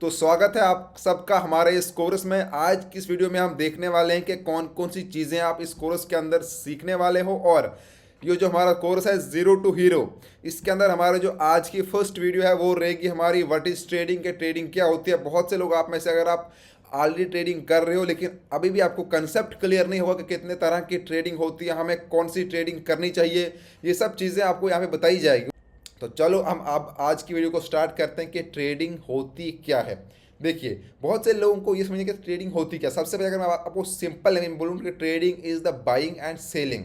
तो स्वागत है आप सबका हमारे इस कोर्स में। आज की इस वीडियो में हम देखने वाले हैं कि कौन कौन सी चीज़ें आप इस कोर्स के अंदर सीखने वाले हो। और ये जो हमारा कोर्स है ज़ीरो टू हीरो, इसके अंदर हमारे जो आज की फर्स्ट वीडियो है वो रहेगी हमारी व्हाट इज़ ट्रेडिंग, के ट्रेडिंग क्या होती है। बहुत से लोग आप में से अगर आप ऑलरेडी ट्रेडिंग कर रहे हो लेकिन अभी भी आपको कंसेप्ट क्लियर नहीं होगा कि कितने तरह की ट्रेडिंग होती है, हमें कौन सी ट्रेडिंग करनी चाहिए, ये सब चीज़ें आपको यहाँ पे बताई जाएगी। तो चलो हम अब आज की वीडियो को स्टार्ट करते हैं कि ट्रेडिंग होती क्या है। देखिए, बहुत से लोगों को ये समझिए कि ट्रेडिंग होती क्या। सबसे पहले अगर मैं आपको सिंपल में बोलूँ कि trading is the buying and selling.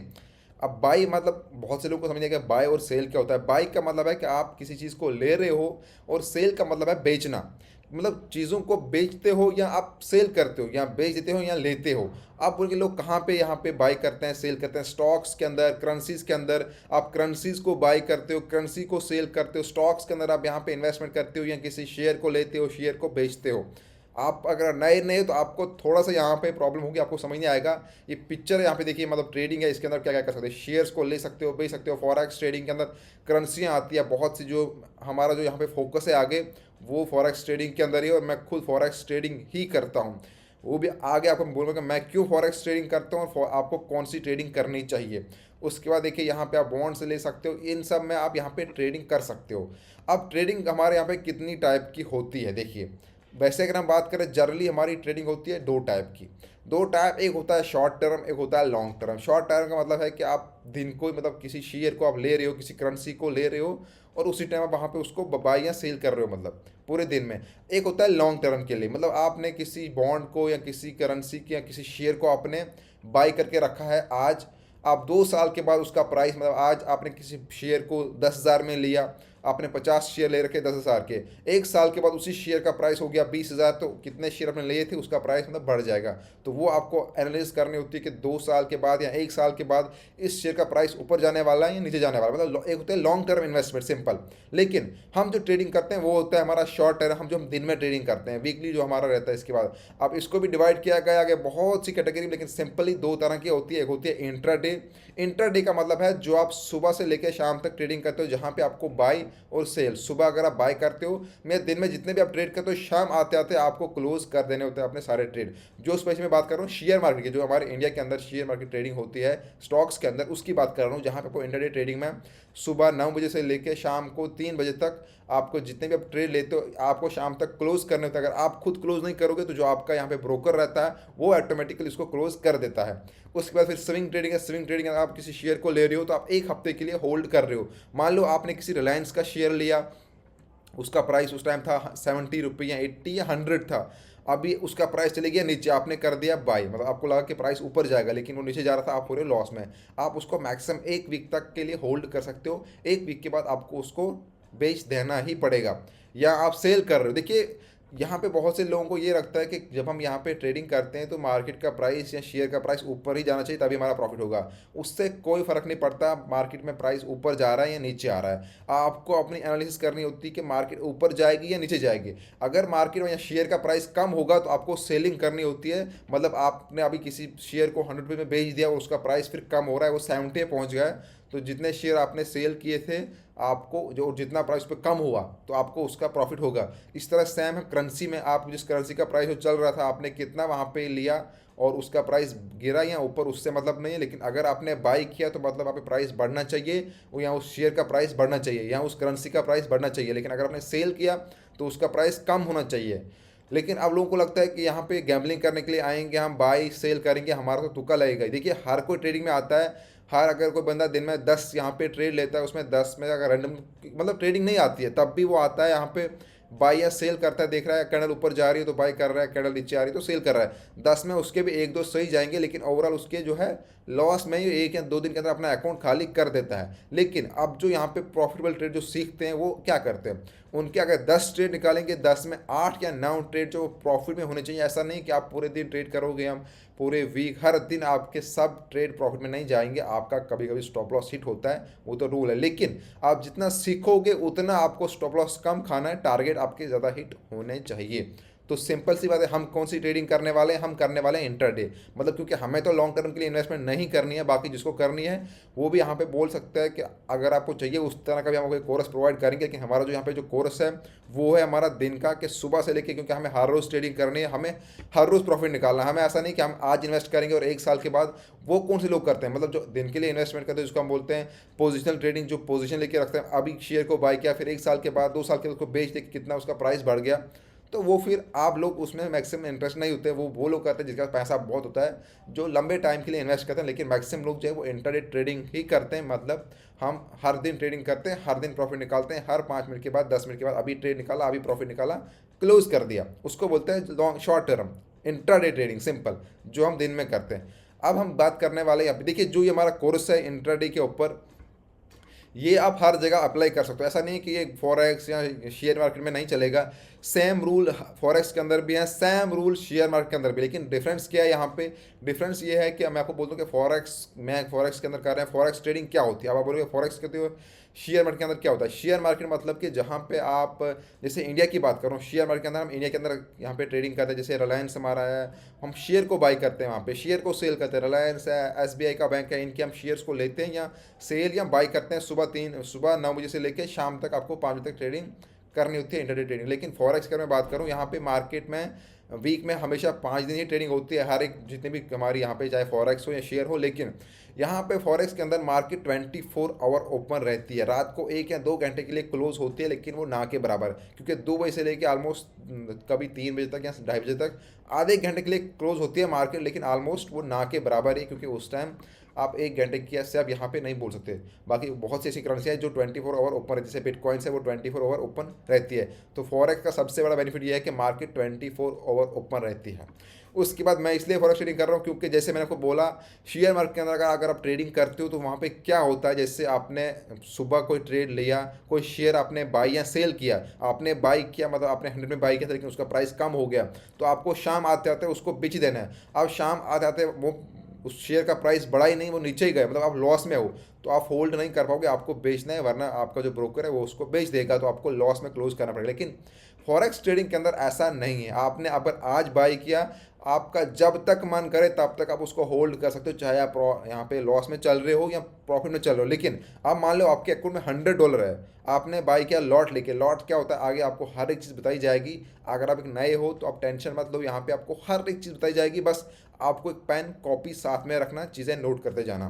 अब बाई मतलब बहुत से लोगों को समझिए कि बाय और सेल क्या होता है। बाई का मतलब है कि आप किसी चीज़ को ले रहे हो, और सेल का मतलब है बेचना। मतलब चीज़ों को बेचते हो या आप सेल करते हो, या बेच देते हो या लेते हो। आप बोल के लोग कहाँ पे यहाँ पे बाई करते हैं, सेल करते हैं? स्टॉक्स के अंदर, करेंसीज के अंदर आप करेंसीज को बाई करते हो, करेंसी को सेल करते हो। स्टॉक्स के अंदर आप यहाँ पे इन्वेस्टमेंट करते हो या किसी शेयर को लेते हो, शेयर को बेचते हो। आप अगर नए नए तो आपको थोड़ा सा यहाँ पे प्रॉब्लम होगी, आपको समझ नहीं आएगा। ये पिक्चर यहाँ पे देखिए, मतलब ट्रेडिंग है, इसके अंदर क्या क्या कर सकते हैं। शेयर्स को ले सकते हो, बेच सकते हो। फॉरेक्स ट्रेडिंग के अंदर करेंसियाँ आती है बहुत सी। जो हमारा जो यहाँ पे फोकस है आगे, वो फॉरेक्स ट्रेडिंग के अंदर ही है, और मैं खुद फॉरेक्स ट्रेडिंग ही करता हूँ। वो भी आगे आपको मैं बोलूँगा कि मैं क्यों फॉरेक्स ट्रेडिंग करता हूँ और आपको कौन सी ट्रेडिंग करनी चाहिए। उसके बाद देखिए, यहाँ पे आप बॉन्ड्स ले सकते हो, इन सब में आप यहाँ पे ट्रेडिंग कर सकते हो। अब ट्रेडिंग हमारे यहाँ पे कितनी टाइप की होती है देखिए। वैसे अगर हम बात करें, जनरली हमारी ट्रेडिंग होती है दो टाइप की। दो टाइप, एक होता है शॉर्ट टर्म, एक होता है लॉन्ग टर्म। शॉर्ट टर्म का मतलब है कि आप दिन को, मतलब किसी शेयर को आप ले रहे हो, किसी करेंसी को ले रहे हो, और उसी टाइम आप वहाँ पे उसको बाई या सेल कर रहे हो, मतलब पूरे दिन में। एक होता है लॉन्ग टर्म के लिए, मतलब आपने किसी बॉन्ड को या किसी करेंसी की या किसी शेयर को आपने बाई करके रखा है। आज आप 2 साल के बाद उसका प्राइस, मतलब आज आपने किसी शेयर को 10,000 में लिया, आपने 50 शेयर ले रखे 10,000 के। 1 साल के बाद उसी शेयर का प्राइस हो गया 20,000, तो कितने शेयर आपने लिए थे उसका प्राइस मतलब बढ़ जाएगा। तो वो आपको एनालिसिस करनी होती है कि 2 साल के बाद या 1 साल के बाद इस शेयर का प्राइस ऊपर जाने वाला है या नीचे जाने वाला है। मतलब एक होता है लॉन्ग टर्म इन्वेस्टमेंट, सिंपल। लेकिन हम जो ट्रेडिंग करते हैं वो होता है हमारा शॉर्ट टर्म, हम जो दिन में ट्रेडिंग करते हैं, वीकली जो हमारा रहता है। इसके बाद अब इसको भी डिवाइड किया गया आगे बहुत सी कैटेगरी, लेकिन सिंपली दो तरह की होती है। एक होती है इंट्राडे। इंट्राडे का मतलब है जो आप सुबह से लेकर शाम तक ट्रेडिंग करते हो, जहाँ पे आपको बाई और सेल, सुबह अगर आप बाय करते हो, मैं दिन में जितने भी आप ट्रेड करते हो, शाम आते आते आपको क्लोज कर देने होते हैं अपने सारे ट्रेड। जो स्पेशली मैं बात कर रहा हूँ शेयर मार्केट की, जो हमारे इंडिया के अंदर शेयर मार्केट ट्रेडिंग होती है स्टॉक्स के अंदर, उसकी बात कर रहा हूँ। जहाँ पे आपको इंटरडे ट्रेडिंग में सुबह 9 बजे से लेकर शाम को 3 बजे तक आपको जितने भी आप ट्रेड लेते हो, आपको शाम तक क्लोज करने होते हैं। अगर आप खुद क्लोज नहीं करोगे तो जो आपका यहाँ पे ब्रोकर रहता है वो ऑटोमेटिकली इसको क्लोज कर देता है। उसके बाद फिर स्विंग ट्रेडिंग है। स्विंग ट्रेडिंग अगर आप किसी शेयर को ले रहे हो तो आप एक हफ्ते के लिए होल्ड कर रहे हो। मान लो आपने किसी रिलायंस का शेयर लिया, उसका प्राइस उस टाइम था 70 रुपये या 80 या 100 था। अभी उसका प्राइस चले गया नीचे, आपने कर दिया बाई, मतलब आपको लगा कि प्राइस ऊपर जाएगा लेकिन वो नीचे जा रहा था, आप हो रहे हो लॉस में। आप उसको मैक्सिमम 1 वीक तक के लिए होल्ड कर सकते हो। 1 वीक के बाद आपको उसको बेच देना ही पड़ेगा, या आप सेल कर रहे हो। देखिए, यहाँ पे बहुत से लोगों को ये लगता है कि जब हम यहाँ पे ट्रेडिंग करते हैं तो मार्केट का प्राइस या शेयर का प्राइस ऊपर ही जाना चाहिए तभी हमारा प्रॉफिट होगा। उससे कोई फ़र्क नहीं पड़ता मार्केट में प्राइस ऊपर जा रहा है या नीचे आ रहा है। आपको अपनी एनालिसिस करनी होती है कि मार्केट ऊपर जाएगी या नीचे जाएगी। अगर मार्केट में या शेयर का प्राइस कम होगा तो आपको सेलिंग करनी होती है। मतलब आपने अभी किसी शेयर को 100 रुपये में बेच दिया और उसका प्राइस फिर कम हो रहा है, वो 70 पहुँच गया है, तो जितने शेयर आपने सेल किए थे, आपको जो जितना प्राइस पे कम हुआ तो आपको उसका प्रॉफिट होगा। इस तरह सेम है करेंसी में। आप जिस करेंसी का प्राइस जो चल रहा था, आपने कितना वहाँ पे लिया और उसका प्राइस गिरा या ऊपर, उससे मतलब नहीं है। लेकिन अगर आपने बाई किया तो मतलब आप प्राइस बढ़ना चाहिए, और या उस शेयर का प्राइस बढ़ना चाहिए, या उस करेंसी का प्राइस बढ़ना चाहिए। लेकिन अगर आपने सेल किया तो उसका प्राइस कम होना चाहिए। लेकिन अब लोगों को लगता है कि यहाँ पे गैम्बलिंग करने के लिए आएंगे, हम बाई सेल करेंगे, हमारा तो तुक्का लगेगा। देखिए, हर कोई ट्रेडिंग में आता है। हर अगर कोई बंदा दिन में 10 यहाँ पे ट्रेड लेता है, उसमें 10 में अगर रैंडम मतलब ट्रेडिंग नहीं आती है तब भी वो आता है यहाँ पे बाई या सेल करता है। देख रहा है कैंडल ऊपर जा रही है तो बाई कर रहा है, कैंडल नीचे आ रही है तो सेल कर रहा है। 10 में उसके भी 1-2 सही जाएंगे, लेकिन ओवरऑल उसके जो है लॉस में ये 1 या 2 दिन के अंदर अपना अकाउंट खाली कर देता है। लेकिन अब जो यहाँ पे प्रॉफिटेबल ट्रेड जो सीखते हैं वो क्या करते हैं, उनके अगर 10 ट्रेड निकालेंगे, 10 में 8 या 9 ट्रेड जो प्रॉफिट में होने चाहिए। ऐसा नहीं कि आप पूरे दिन ट्रेड करोगे, हम पूरे वीक हर दिन आपके सब ट्रेड प्रॉफिट में नहीं जाएंगे। आपका कभी कभी स्टॉप लॉस हिट होता है, वो तो रूल है। लेकिन आप जितना सीखोगे उतना आपको स्टॉप लॉस कम खाना है, टारगेट आपके ज़्यादा हिट होने चाहिए। तो सिंपल सी बात है, हम कौन सी ट्रेडिंग करने वाले हैं, हम करने वाले हैं इंटरडे। मतलब क्योंकि हमें तो लॉन्ग टर्म के लिए इन्वेस्टमेंट नहीं करनी है, बाकी जिसको करनी है वो भी यहाँ पे बोल सकता है कि अगर आपको चाहिए उस तरह का भी हम कोई कोर्स प्रोवाइड करेंगे। लेकिन हमारा जो यहाँ पे जो कोर्स है वो है हमारा दिन का, कि सुबह से लेके, क्योंकि हमें हर रोज़ ट्रेडिंग करनी है, हमें हर रोज़ प्रॉफिट निकालना है। हमें ऐसा नहीं कि हम आज इन्वेस्ट करेंगे और एक साल के बाद, वो कौन से लोग करते हैं, मतलब जो दिन के लिए इन्वेस्टमेंट करते हैं जिसको हम बोलते हैं पोजिशनल ट्रेडिंग, जो पोजीशन लेके रखते हैं, अभी शेयर को बाय किया, फिर एक साल के बाद, 2 साल के बाद उसको बेच दे, कितना उसका प्राइस बढ़ गया, तो वो फिर आप लोग उसमें मैक्सिमम इंटरेस्ट नहीं होते। वो लोग करते हैं जिसका पैसा बहुत होता है, जो लंबे टाइम के लिए इन्वेस्ट करते हैं। लेकिन मैक्सिमम लोग जो है वो इंटरडे ट्रेडिंग ही करते हैं। मतलब हम हर दिन ट्रेडिंग करते हैं, हर दिन प्रॉफिट निकालते हैं, हर 5 मिनट के बाद, 10 मिनट के बाद, अभी ट्रेड निकाला, अभी प्रॉफिट निकाला, क्लोज कर दिया, उसको बोलते हैं long short term intraday trading, simple, जो हम दिन में करते हैं। अब हम बात करने वाले हैं, अभी देखिए जो ये हमारा कोर्स है इंट्राडे के ऊपर, ये आप हर जगह अप्लाई कर सकते हो। ऐसा नहीं है कि ये फॉरेक्स या शेयर मार्केट में नहीं चलेगा, सेम रूल फॉरेक्स के अंदर भी है, सेम रूल शेयर मार्केट के अंदर भी। लेकिन डिफरेंस क्या है यहाँ पे, डिफरेंस ये है कि मैं आपको बोलता हूँ कि फॉरेक्स के अंदर कर रहे हैं, फॉरेक्स ट्रेडिंग क्या होती है। अब आप बोलोगे फॉरेक्स कहते हो, शेयर मार्केट के अंदर क्या होता है। शेयर मार्केट मतलब कि जहाँ पे आप, जैसे इंडिया की बात करूँ, शेयर मार्केट के अंदर हम इंडिया के अंदर यहाँ पे ट्रेडिंग करते हैं। जैसे रिलायंस हमारा है, हम शेयर को बाई करते हैं, वहाँ पे शेयर को सेल करते हैं। रिलायंस है, एसबीआई का बैंक है, इनके हम शेयर्स को लेते हैं या सेल या बाई करते हैं। सुबह 9 बजे से लेकर शाम तक आपको 5 बजे तक ट्रेडिंग करनी होती है, इंटरडे ट्रेडिंग। लेकिन फॉरेक्स की अगर मैं बात करूँ, यहाँ पे मार्केट में वीक में हमेशा 5 दिन ही ट्रेडिंग होती है, हर एक जितने भी हमारी यहाँ पे चाहे फॉरेक्स हो या शेयर हो। लेकिन यहाँ पे फॉरेक्स के अंदर मार्केट 24 आवर ओपन रहती है, रात को 1 या 2 घंटे के लिए क्लोज होती है, लेकिन वो ना के बराबर, क्योंकि 2 बजे से लेके ऑलमोस्ट कभी 3 बजे तक या 2:30 बजे तक आधे 1 घंटे के लिए क्लोज होती है मार्केट। लेकिन ऑलमोस्ट वो ना के बराबर है, क्योंकि उस टाइम आप 1 घंटे की से आप यहाँ पे नहीं बोल सकते। बाकी बहुत सी ऐसी करेंसी है जो 24 आवर ओपन रहती है, जैसे बिटकॉइंस है वो 24 आवर ओपन रहती है। तो फॉरेक्स का सबसे बड़ा बेनिफिट ये है कि मार्केट 24 आवर ओपन रहती है। उसके बाद मैं इसलिए फॉरेक्स ट्रेडिंग कर रहा हूँ क्योंकि जैसे मैंने आपको बोला, शेयर मार्केट के अंदर अगर आप ट्रेडिंग करते हो तो वहाँ पे क्या होता है, जैसे आपने सुबह कोई ट्रेड लिया, कोई शेयर आपने बाई या सेल किया, आपने बाई किया, मतलब आपने 100 में बाई किया था, लेकिन उसका प्राइस कम हो गया, तो आपको शाम आते आते उसको बेच देना है। अब शाम आते आते वो उस शेयर का प्राइस बढ़ा ही नहीं, वो नीचे ही गए, मतलब आप लॉस में हो, तो आप होल्ड नहीं कर पाओगे, आपको बेचना है, वरना आपका जो ब्रोकर है वो उसको बेच देगा, तो आपको लॉस में क्लोज करना पड़ेगा। लेकिन फॉरेक्स ट्रेडिंग के अंदर ऐसा नहीं है। आपने अगर आज बाई किया, आपका जब तक मन करे तब तक आप उसको होल्ड कर सकते हो, चाहे आप यहाँ पे लॉस में चल रहे हो या प्रॉफिट में चल रहे हो। लेकिन आप मान लो आपके अकाउंट में $100 है, आपने बाई किया लॉट लेके, लॉट क्या होता है आगे आपको हर एक चीज़ बताई जाएगी। अगर आप एक नए हो तो आप टेंशन मत लो, यहाँ पे आपको हर एक चीज़ बताई जाएगी, बस आपको एक पेन कॉपी साथ में रखना, चीज़ें नोट करते जाना।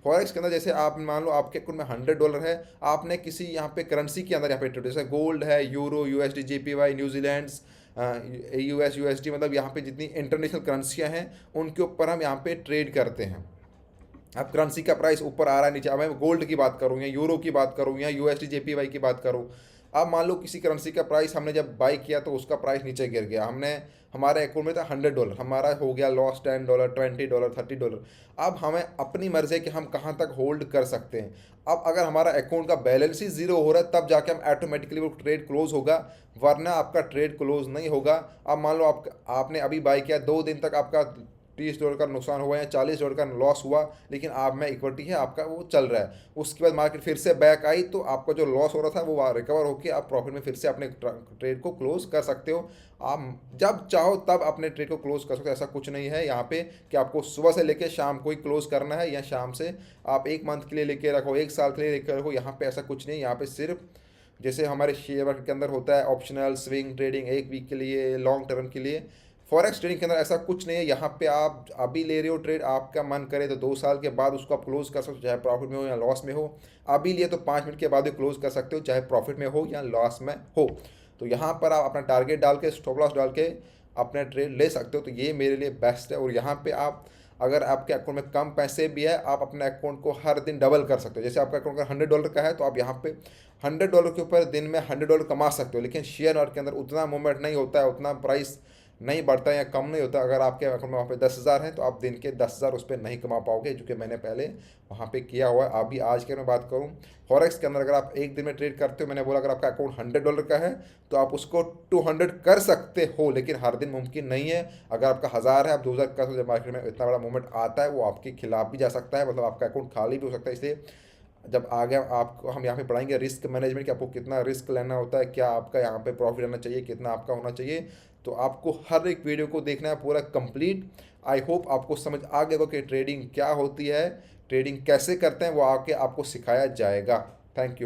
फॉरेक्स के अंदर जैसे आप मान लो आपके अकाउंट में $100 है, आपने किसी यहाँ पे करेंसी के अंदर यहाँ पे जैसे गोल्ड है, euro, USD, JPY, New Zealand, USD, मतलब यहाँ पे जितनी इंटरनेशनल करेंसियाँ हैं उनके ऊपर हम यहाँ पे ट्रेड करते हैं। अब करेंसी का प्राइस ऊपर आ रहा है, नीचे, अब मैं गोल्ड की बात करूँ या यूरो की बात करूँ या यूएसडी जेपीवाई की बात करूँ, अब मान लो किसी करेंसी का प्राइस हमने जब बाई किया तो उसका प्राइस नीचे गिर गया, हमने हमारे अकाउंट में था $100, हमारा हो गया लॉस $10, $20, $30। अब हमें अपनी मर्जी है कि हम कहाँ तक होल्ड कर सकते हैं। अब अगर हमारा अकाउंट का बैलेंस ही जीरो हो रहा है तब जाके हम ऑटोमेटिकली वो ट्रेड क्लोज होगा, वरना आपका ट्रेड क्लोज नहीं होगा। अब मान लो आपने अभी बाई किया, 2 दिन तक आपका $30 का नुकसान हुआ या $40 का लॉस हुआ, लेकिन आप में इक्विटी है आपका, वो चल रहा है। उसके बाद मार्केट फिर से बैक आई तो आपका जो लॉस हो रहा था वो रिकवर होकर आप प्रॉफिट में फिर से अपने ट्रेड को क्लोज कर सकते हो। आप जब चाहो तब अपने ट्रेड को क्लोज कर सकते हो, ऐसा कुछ नहीं है यहाँ पे कि आपको सुबह से लेकर शाम को ही क्लोज करना है, या शाम से आप 1 मंथ के लिए लेके रखो, 1 साल के लिए लेकर रखो। यहाँ पे ऐसा कुछ नहीं, यहाँ पे सिर्फ जैसे हमारे शेयर मार्केट के अंदर होता है ऑप्शनल स्विंग ट्रेडिंग 1 वीक के लिए, लॉन्ग टर्म के लिए, फॉरेक्स ट्रेडिंग के अंदर ऐसा कुछ नहीं है। यहाँ पे आप अभी ले रहे हो ट्रेड, आपका मन करे तो 2 साल के बाद उसको आप क्लोज कर सकते हो, चाहे प्रॉफिट में हो या लॉस में हो। अभी लिए तो 5 मिनट के बाद भी क्लोज कर सकते हो, चाहे प्रॉफिट में हो या लॉस में हो। तो यहाँ पर आप अपना टारगेट डाल के, स्टॉप लॉस डाल के अपना ट्रेड ले सकते हो। तो ये मेरे लिए बेस्ट है। और यहाँ पे आप, अगर आपके अकाउंट में कम पैसे भी है, आप अपने अकाउंट को हर दिन डबल कर सकते हो। जैसे आपका अकाउंट अगर $100 का है तो आप यहाँ पे $100 के ऊपर दिन में $100 कमा सकते हो। लेकिन शेयर मार्केट के अंदर उतना मूवमेंट नहीं होता है, उतना प्राइस नहीं बढ़ता या कम नहीं होता। अगर आपके अकाउंट में वहाँ पे 10,000 है तो आप दिन के 10,000 उस पर नहीं कमा पाओगे, जो कि मैंने पहले वहाँ पे किया हुआ है। अभी आज के मैं बात करूँ फॉरेक्स के अंदर, अगर आप एक दिन में ट्रेड करते हो, मैंने बोला अगर आपका अकाउंट $100 का है तो आप उसको 200 कर सकते हो, लेकिन हर दिन मुमकिन नहीं है। अगर आपका 1,000 है, आप 2,000 कर सकते हो। मार्केट में इतना बड़ा मूवमेंट आता है वो आपके खिलाफ भी जा सकता है, मतलब आपका अकाउंट खाली भी हो सकता है। इसलिए जब आगे आपको हम यहाँ पे पढ़ाएंगे रिस्क मैनेजमेंट, कि आपको कितना रिस्क लेना होता है, क्या आपका यहाँ पे प्रॉफिट आना चाहिए, कितना आपका होना चाहिए। तो आपको हर एक वीडियो को देखना है पूरा कंप्लीट। आई होप आपको समझ आ गया होगा कि ट्रेडिंग क्या होती है, ट्रेडिंग कैसे करते हैं, वो आके आपको सिखाया जाएगा। Thank you.